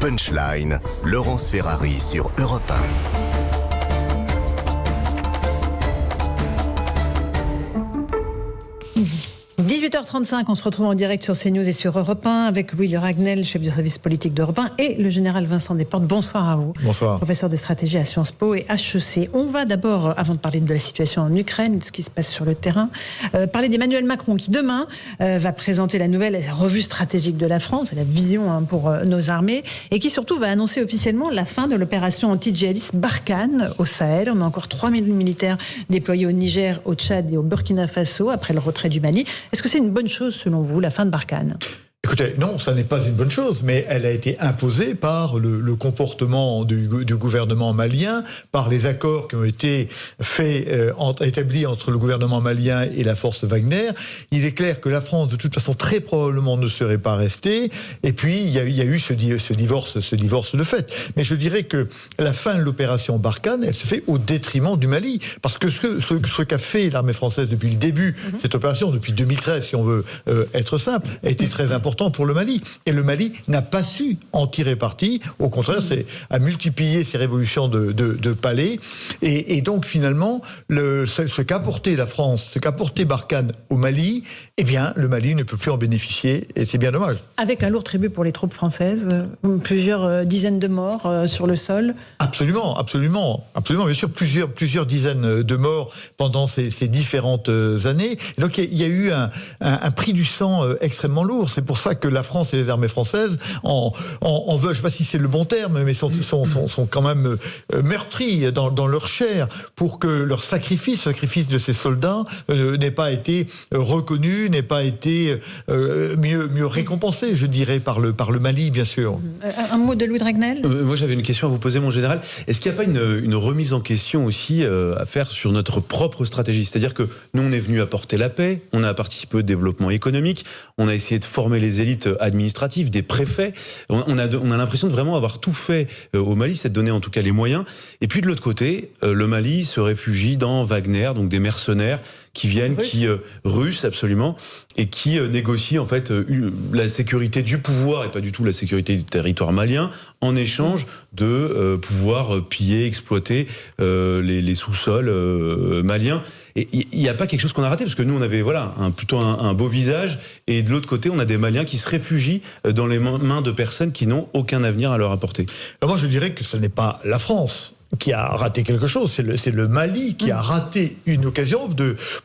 Punchline, Laurence Ferrari sur Europe 18h35, on se retrouve en direct sur CNews et sur Europe 1 avec Louis Le Ragnel, chef du service politique d'Europe 1, et le général Vincent Desportes. Bonsoir à vous. Bonsoir. Professeur de stratégie à Sciences Po et HEC. On va d'abord, avant de parler de la situation en Ukraine, de ce qui se passe sur le terrain, parler d'Emmanuel Macron qui demain va présenter la nouvelle revue stratégique de la France, la vision pour nos armées, et qui surtout va annoncer officiellement la fin de l'opération anti-djihadiste Barkhane au Sahel. On a encore 3000 militaires déployés au Niger, au Tchad et au Burkina Faso après le retrait du Mali. Est-ce que c'est une bonne chose, selon vous, la fin de Barkhane ? Écoutez, non, ça n'est pas une bonne chose, mais elle a été imposée par le comportement du gouvernement malien, par les accords qui ont été établis entre le gouvernement malien et la force Wagner. Il est clair que la France, de toute façon, très probablement ne serait pas restée. Et puis, il y a eu ce divorce de fait. Mais je dirais que la fin de l'opération Barkhane, elle se fait au détriment du Mali. Parce que ce qu'a fait l'armée française depuis le début, cette opération, depuis 2013, si on veut être simple, a été très important pour le Mali. Et le Mali n'a pas su en tirer parti. Au contraire, c'est à multiplier ses révolutions de palais. Et donc, finalement, ce qu'a apporté la France, ce qu'a apporté Barkhane au Mali, eh bien, le Mali ne peut plus en bénéficier. Et c'est bien dommage. Avec un lourd tribut pour les troupes françaises, plusieurs dizaines de morts sur le sol. Absolument, bien sûr, plusieurs dizaines de morts pendant ces différentes années. Et donc, il y a eu un prix du sang extrêmement lourd. C'est pour ça que la France et les armées françaises en veulent, je ne sais pas si c'est le bon terme, mais sont quand même meurtris dans leur chair pour que leur sacrifice de ces soldats n'ait pas été reconnu, n'ait pas été mieux récompensé, je dirais, par le Mali, bien sûr. Un mot de Louis de Ragnel ? Moi, j'avais une question à vous poser, mon général. Est-ce qu'il n'y a pas une remise en question aussi à faire sur notre propre stratégie ? C'est-à-dire que nous, on est venu apporter la paix, on a participé au développement économique, on a essayé de former les élites administratives, des préfets. On a l'impression de vraiment avoir tout fait au Mali, c'est de donner en tout cas les moyens. Et puis de l'autre côté, le Mali se réfugie dans Wagner, donc des mercenaires qui viennent, russes absolument, et qui négocient en fait la sécurité du pouvoir et pas du tout la sécurité du territoire malien en échange de pouvoir piller, exploiter les sous-sols maliens. Et il n'y a pas quelque chose qu'on a raté, parce que nous, on avait plutôt un beau visage, et de l'autre côté, on a des Maliens qui se réfugient dans les mains de personnes qui n'ont aucun avenir à leur apporter. Alors moi, je dirais que ce n'est pas la France qui a raté quelque chose, c'est le Mali qui a raté une occasion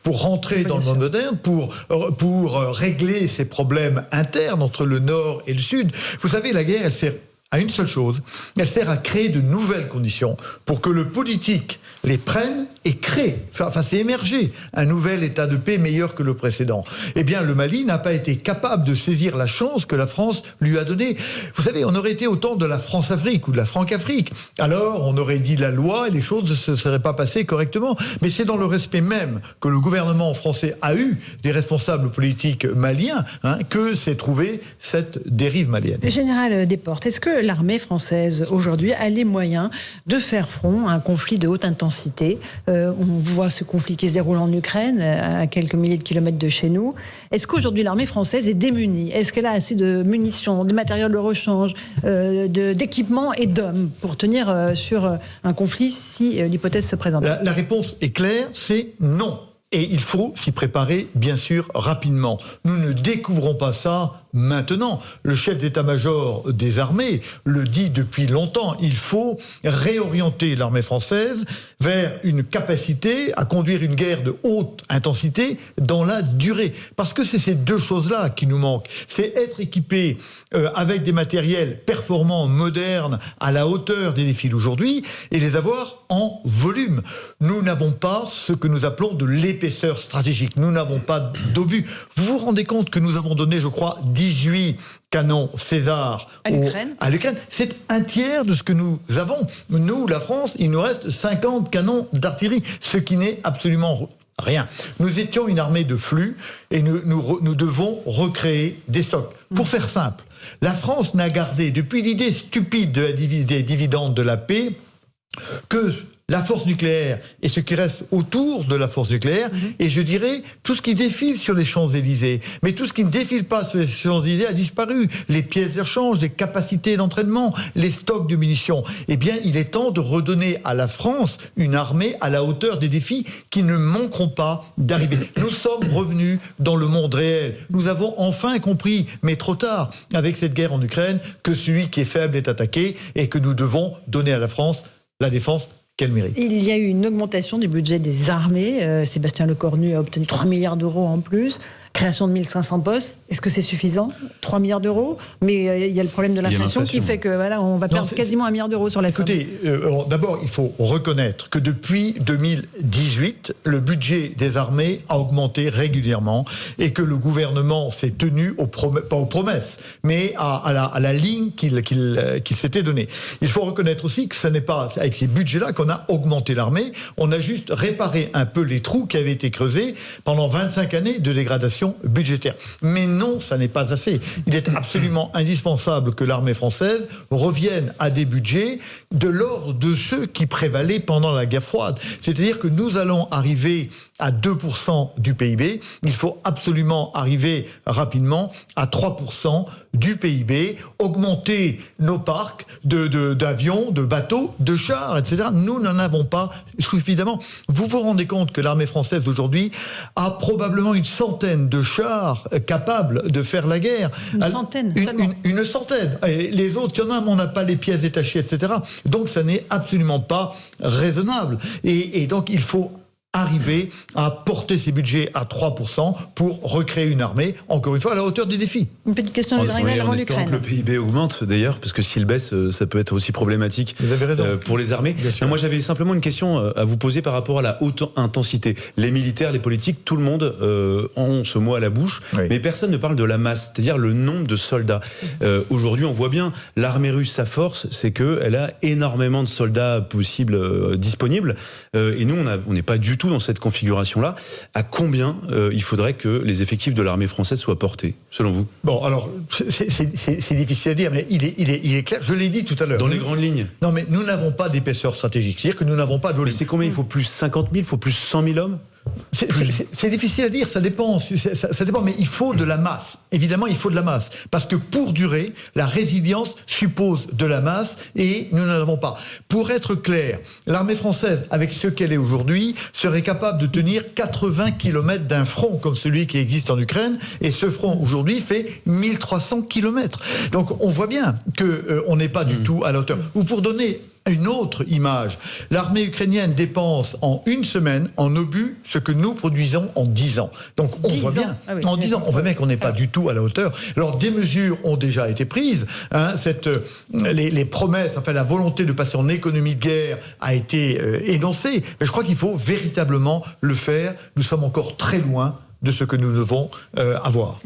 pour rentrer dans le monde moderne, pour régler ces problèmes internes entre le Nord et le Sud. Vous savez, la guerre, elle sert à une seule chose, elle sert à créer de nouvelles conditions pour que le politique les prenne et crée, fasse émerger un nouvel état de paix meilleur que le précédent. Eh bien, le Mali n'a pas été capable de saisir la chance que la France lui a donnée. Vous savez, on aurait été au temps de la France-Afrique ou de la Franc-Afrique. Alors, on aurait dit la loi et les choses ne se seraient pas passées correctement. Mais c'est dans le respect même que le gouvernement français a eu des responsables politiques maliens que s'est trouvée cette dérive malienne. Le général Desportes, est-ce que l'armée française, aujourd'hui, a les moyens de faire front à un conflit de haute intensité ? On voit ce conflit qui se déroule en Ukraine, à quelques milliers de kilomètres de chez nous. Est-ce qu'aujourd'hui l'armée française est démunie ? Est-ce qu'elle a assez de munitions, de matériel de rechange, d'équipements et d'hommes pour tenir sur un conflit si l'hypothèse se présente ? La réponse est claire, c'est non. Et il faut s'y préparer, bien sûr, rapidement. Nous ne découvrons pas ça maintenant. Le chef d'état-major des armées le dit depuis longtemps. Il faut réorienter l'armée française vers une capacité à conduire une guerre de haute intensité dans la durée. Parce que c'est ces deux choses-là qui nous manquent. C'est être équipé avec des matériels performants, modernes, à la hauteur des défis d'aujourd'hui, et les avoir en volume. Nous n'avons pas ce que nous appelons de l'épaisseur stratégique. Nous n'avons pas d'obus. Vous vous rendez compte que nous avons donné, je crois, 18 canons César à l'Ukraine. C'est un tiers de ce que nous avons. Nous, la France, il nous reste 50 canons d'artillerie, ce qui n'est absolument rien. Nous étions une armée de flux et nous devons recréer des stocks. Pour faire simple, la France n'a gardé, depuis l'idée stupide des dividendes de la paix, que la force nucléaire et ce qui reste autour de la force nucléaire, et je dirais tout ce qui défile sur les Champs-Élysées. Mais tout ce qui ne défile pas sur les Champs-Élysées a disparu. Les pièces de rechange, les capacités d'entraînement, les stocks de munitions. Eh bien, il est temps de redonner à la France une armée à la hauteur des défis qui ne manqueront pas d'arriver. Nous sommes revenus dans le monde réel. Nous avons enfin compris, mais trop tard, avec cette guerre en Ukraine, que celui qui est faible est attaqué et que nous devons donner à la France la défense qu'elle mérite. Il y a eu une augmentation du budget des armées. Sébastien Lecornu a obtenu 3 milliards d'euros en plus. Création de 1500 postes. Est-ce que c'est suffisant ? 3 milliards d'euros. Mais il y a le problème de l'inflation qui fait que voilà, on va perdre quasiment 1 milliard d'euros sur la somme. Écoutez, d'abord, il faut reconnaître que depuis 2018, le budget des armées a augmenté régulièrement et que le gouvernement s'est tenu, pas aux promesses, mais à la ligne qu'il s'était donnée. Il faut reconnaître aussi que ce n'est pas avec ces budgets-là qu'on a augmenté l'armée. On a juste réparé un peu les trous qui avaient été creusés pendant 25 années de dégradation budgétaire. Mais non, ça n'est pas assez. Il est absolument indispensable que l'armée française revienne à des budgets de l'ordre de ceux qui prévalaient pendant la guerre froide. C'est-à-dire que nous allons arriver à 2% du PIB. Il faut absolument arriver rapidement à 3% du PIB, augmenter nos parcs d'avions, de bateaux, de chars, etc. Nous n'en avons pas suffisamment. Vous vous rendez compte que l'armée française d'aujourd'hui a probablement une centaine de chars capables de faire la guerre. Une centaine seulement. Une centaine. Et les autres, il y en a, mais on n'a pas les pièces détachées, etc. Donc ça n'est absolument pas raisonnable. Et donc il faut arriver à porter ces budgets à 3% pour recréer une armée, encore une fois, à la hauteur des défis. Une petite question de Dragnel avant l'Ukraine. Que le PIB augmente d'ailleurs, parce que s'il baisse, ça peut être aussi problématique. Vous avez raison. Pour les armées. Moi, j'avais simplement une question à vous poser par rapport à la haute intensité. Les militaires, les politiques, tout le monde ont ce mot à la bouche, oui. Mais personne ne parle de la masse, c'est-à-dire le nombre de soldats. Aujourd'hui, on voit bien, l'armée russe, sa force, c'est qu'elle a énormément de soldats possibles disponibles, et nous, on n'est pas du tout dans cette configuration-là. À combien il faudrait que les effectifs de l'armée française soient portés, selon vous ? Bon, alors, c'est difficile à dire, mais il est clair, je l'ai dit tout à l'heure. Dans les grandes lignes. Non, mais nous n'avons pas d'épaisseur stratégique. C'est-à-dire que nous n'avons pas de volume. Mais c'est combien ? Il faut plus 50 000 ? Il faut plus 100 000 hommes ? C'est difficile à dire, ça dépend. Ça dépend, mais il faut de la masse. Évidemment, il faut de la masse. Parce que pour durer, la résilience suppose de la masse et nous n'en avons pas. Pour être clair, l'armée française, avec ce qu'elle est aujourd'hui, serait capable de tenir 80 km d'un front comme celui qui existe en Ukraine. Et ce front, aujourd'hui, fait 1300 km. Donc, on voit bien qu'on n'est pas du tout à la hauteur. Ou pour donner une autre image, l'armée ukrainienne dépense en une semaine en obus ce que nous produisons en 10 ans. Donc on voit bien, en 10 ans, on voit bien qu'on n'est pas du tout à la hauteur. Alors des mesures ont déjà été prises. Les promesses, enfin la volonté de passer en économie de guerre a été énoncée. Mais je crois qu'il faut véritablement le faire. Nous sommes encore très loin de ce que nous devons avoir.